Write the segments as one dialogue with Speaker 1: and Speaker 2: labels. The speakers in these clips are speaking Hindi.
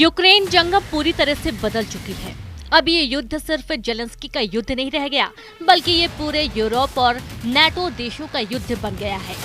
Speaker 1: यूक्रेन जंग अब पूरी तरह से बदल चुकी है। अब ये युद्ध सिर्फ जेलेंस्की का युद्ध नहीं रह गया, बल्कि ये पूरे यूरोप और नाटो देशों का युद्ध बन गया है।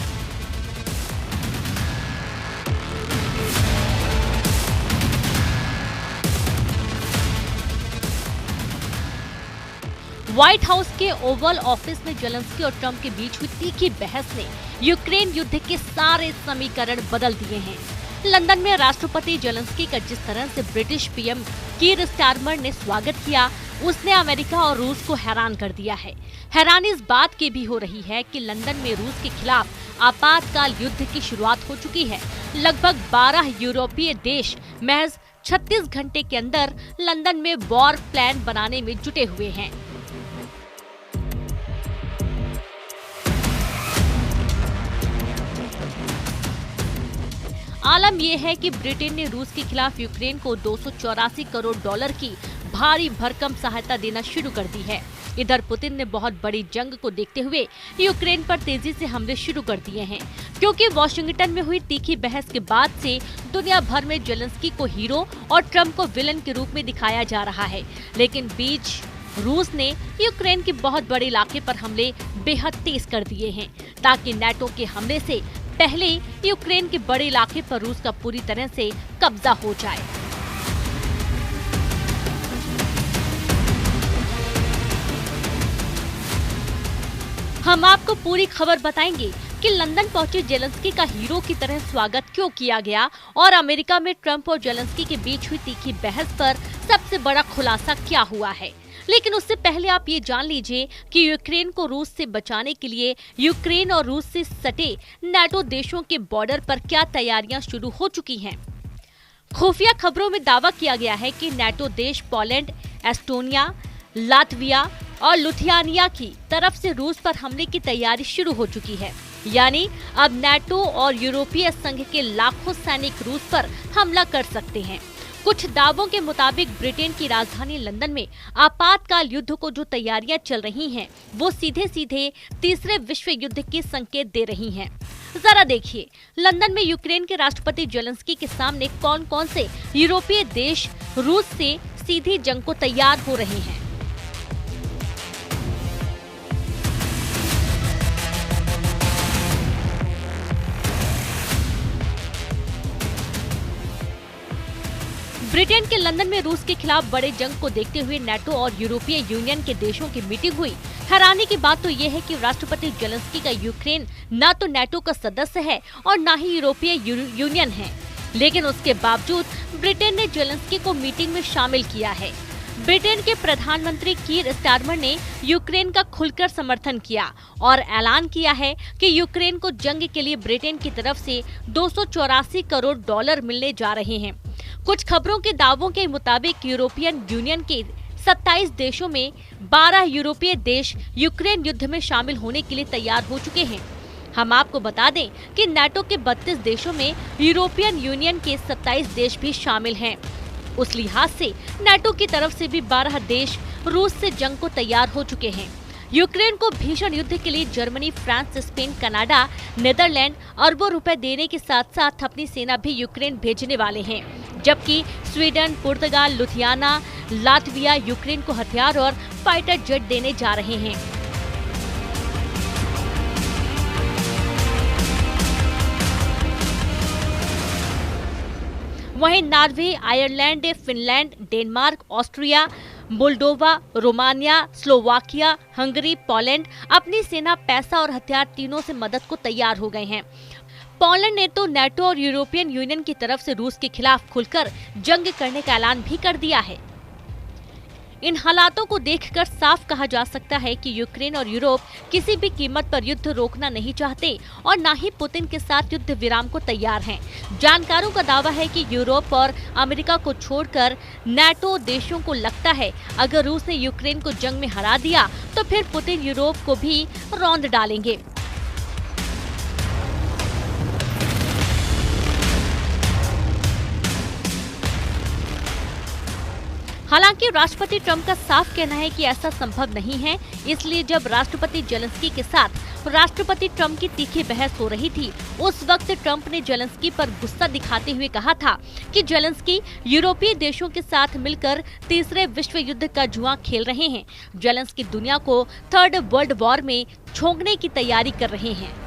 Speaker 1: व्हाइट हाउस के ओवल ऑफिस में जेलेंस्की और ट्रंप के बीच हुई तीखी बहस ने यूक्रेन युद्ध के सारे समीकरण बदल दिए हैं। लंदन में राष्ट्रपति जेलेंस्की का जिस तरह से ब्रिटिश पीएम कीर स्टारमर ने स्वागत किया, उसने अमेरिका और रूस को हैरान कर दिया है। हैरानी इस बात की भी हो रही है कि लंदन में रूस के खिलाफ आपातकाल युद्ध की शुरुआत हो चुकी है। लगभग 12 यूरोपीय देश महज 36 घंटे के अंदर लंदन में वॉर प्लान बनाने में जुटे हुए हैं। आलम यह है कि ब्रिटेन ने रूस के खिलाफ यूक्रेन को 284 करोड़ डॉलर की भारी भरकम सहायता देना शुरू कर दी है। इधर पुतिन ने बहुत बड़ी जंग को देखते हुए यूक्रेन पर तेजी से हमले शुरू कर दिए हैं, क्योंकि वॉशिंगटन में हुई तीखी बहस के बाद से दुनिया भर में जेलेंस्की को हीरो और ट्रंप को विलन के रूप में दिखाया जा रहा है। लेकिन बीच रूस ने यूक्रेन के बहुत बड़े इलाके पर हमले बेहद तेज कर दिए हैं, ताकि नाटो के हमले से पहले यूक्रेन के बड़े इलाके पर रूस का पूरी तरह से कब्जा हो जाए। हम आपको पूरी खबर बताएंगे कि लंदन पहुंचे जेलेंस्की का हीरो की तरह स्वागत क्यों किया गया और अमेरिका में ट्रंप और जेलेंस्की के बीच हुई तीखी बहस पर सबसे बड़ा खुलासा क्या हुआ है। लेकिन उससे पहले आप ये जान लीजिए कि यूक्रेन को रूस से बचाने के लिए यूक्रेन और रूस से सटे नाटो देशों के बॉर्डर पर क्या तैयारियां शुरू हो चुकी हैं। खुफिया खबरों में दावा किया गया है कि नाटो देश पोलैंड, एस्टोनिया, लातविया और लिथुआनिया की तरफ से रूस पर हमले की तैयारी शुरू हो चुकी है। यानी अब नाटो और यूरोपीय संघ के लाखों सैनिक रूस पर हमला कर सकते हैं। कुछ दावों के मुताबिक ब्रिटेन की राजधानी लंदन में आपातकाल युद्ध को जो तैयारियां चल रही हैं, वो सीधे सीधे तीसरे विश्व युद्ध के संकेत दे रही हैं। जरा देखिए, लंदन में यूक्रेन के राष्ट्रपति जेलेंस्की के सामने कौन कौन से यूरोपीय देश रूस से सीधी जंग को तैयार हो रहे हैं। ब्रिटेन के लंदन में रूस के खिलाफ बड़े जंग को देखते हुए नाटो और यूरोपीय यूनियन के देशों की मीटिंग हुई। हैरानी की बात तो ये है कि राष्ट्रपति जेलेंस्की का यूक्रेन न तो नाटो का सदस्य है और न ही यूरोपीय यूनियन है, लेकिन उसके बावजूद ब्रिटेन ने जेलेंस्की को मीटिंग में शामिल किया है। ब्रिटेन के प्रधानमंत्री कीर स्टारमर ने यूक्रेन का खुलकर समर्थन किया और ऐलान किया है कि यूक्रेन को जंग के लिए ब्रिटेन की तरफ से 284 करोड़ डॉलर मिलने जा रहे हैं। कुछ खबरों के दावों के मुताबिक यूरोपियन यूनियन के 27 देशों में 12 यूरोपीय देश यूक्रेन युद्ध में शामिल होने के लिए तैयार हो चुके हैं। हम आपको बता दें कि नाटो के 32 देशों में यूरोपियन यूनियन के 27 देश भी शामिल हैं। उस लिहाज से नाटो की तरफ से भी 12 देश रूस से जंग को तैयार हो चुके हैं। यूक्रेन को भीषण युद्ध के लिए Germany, France, Spain, Canada, Netherland अरबों रुपए देने के साथ साथ अपनी सेना भी यूक्रेन भेजने वाले हैं, जबकि स्वीडन, पुर्तगाल, लिथुआनिया, लातविया यूक्रेन को हथियार और फाइटर जेट देने जा रहे हैं। वहीं Norway, Ireland, Finland, Denmark, Austria, Moldova, Romania, Slovakia, Hungary, Poland अपनी सेना, पैसा और हथियार तीनों से मदद को तैयार हो गए हैं। पोलैंड ने तो नाटो और यूरोपियन यूनियन की तरफ से रूस के खिलाफ खुलकर जंग करने का ऐलान भी कर दिया है। इन हालातों को देखकर साफ कहा जा सकता है कि यूक्रेन और यूरोप किसी भी कीमत पर युद्ध रोकना नहीं चाहते और न ही पुतिन के साथ युद्ध विराम को तैयार हैं। जानकारों का दावा है कि यूरोप और अमेरिका को छोड़कर नाटो देशों को लगता है अगर रूस ने यूक्रेन को जंग में हरा दिया तो फिर पुतिन यूरोप को भी रौंद डालेंगे। हालांकि राष्ट्रपति ट्रंप का साफ कहना है कि ऐसा संभव नहीं है। इसलिए जब राष्ट्रपति जेलेंस्की के साथ राष्ट्रपति ट्रंप की तीखी बहस हो रही थी, उस वक्त ट्रंप ने जेलेंस्की पर गुस्सा दिखाते हुए कहा था कि जेलेंस्की यूरोपीय देशों के साथ मिलकर तीसरे विश्व युद्ध का जुआ खेल रहे हैं। जेलेंस्की दुनिया को थर्ड वर्ल्ड वॉर में झोंकने की तैयारी कर रहे हैं।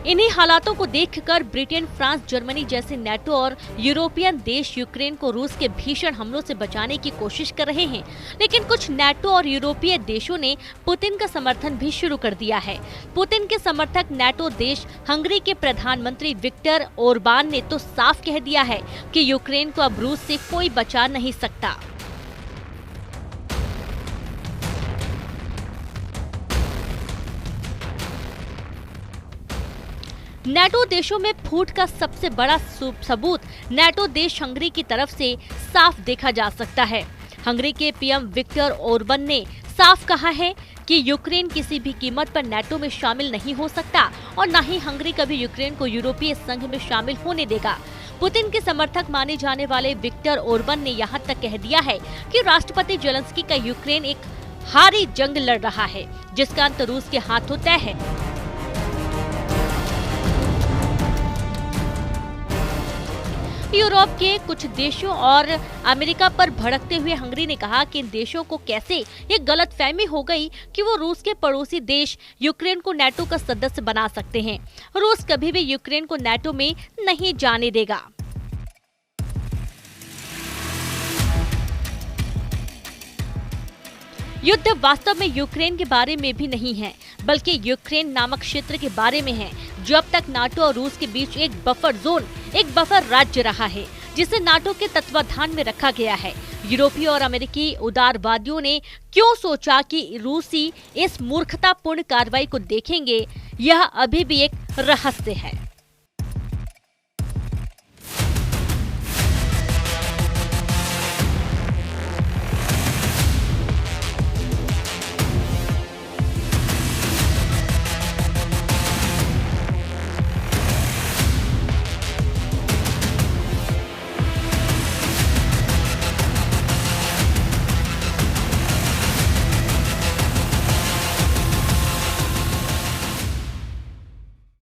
Speaker 1: इन्हीं हालातों को देखकर ब्रिटेन, फ्रांस, जर्मनी जैसे नेटो और यूरोपियन देश यूक्रेन को रूस के भीषण हमलों से बचाने की कोशिश कर रहे हैं। लेकिन कुछ नेटो और यूरोपीय देशों ने पुतिन का समर्थन भी शुरू कर दिया है। पुतिन के समर्थक नेटो देश हंगरी के प्रधानमंत्री विक्टर ओरबान ने तो साफ कह दिया है कि यूक्रेन को अब रूस से कोई बचा नहीं सकता। नेटो देशों में फूट का सबसे बड़ा सबूत नेटो देश हंगरी की तरफ से साफ देखा जा सकता है। हंगरी के पीएम विक्टर ओरबान ने साफ कहा है कि यूक्रेन किसी भी कीमत पर नेटो में शामिल नहीं हो सकता और न ही हंगरी कभी यूक्रेन को यूरोपीय संघ में शामिल होने देगा। पुतिन के समर्थक माने जाने वाले विक्टर ओरबान ने यहाँ तक कह दिया है कि राष्ट्रपति जेलेंस्की का यूक्रेन एक हारी जंग लड़ रहा है, जिसका अंत रूस के हाथों तय है। यूरोप के कुछ देशों और अमेरिका पर भड़कते हुए हंगरी ने कहा कि इन देशों को कैसे ये गलतफहमी हो गई कि वो रूस के पड़ोसी देश यूक्रेन को नेटो का सदस्य बना सकते हैं। रूस कभी भी यूक्रेन को नेटो में नहीं जाने देगा। युद्ध वास्तव में यूक्रेन के बारे में भी नहीं है, बल्कि यूक्रेन नामक क्षेत्र के बारे में है, जो अब तक नाटो और रूस के बीच एक बफर जोन, एक बफर राज्य रहा है, जिसे नाटो के तत्वाधान में रखा गया है। यूरोपीय और अमेरिकी उदारवादियों ने क्यों सोचा कि रूसी इस मूर्खतापूर्ण कार्रवाई को देखेंगे, यह अभी भी एक रहस्य है।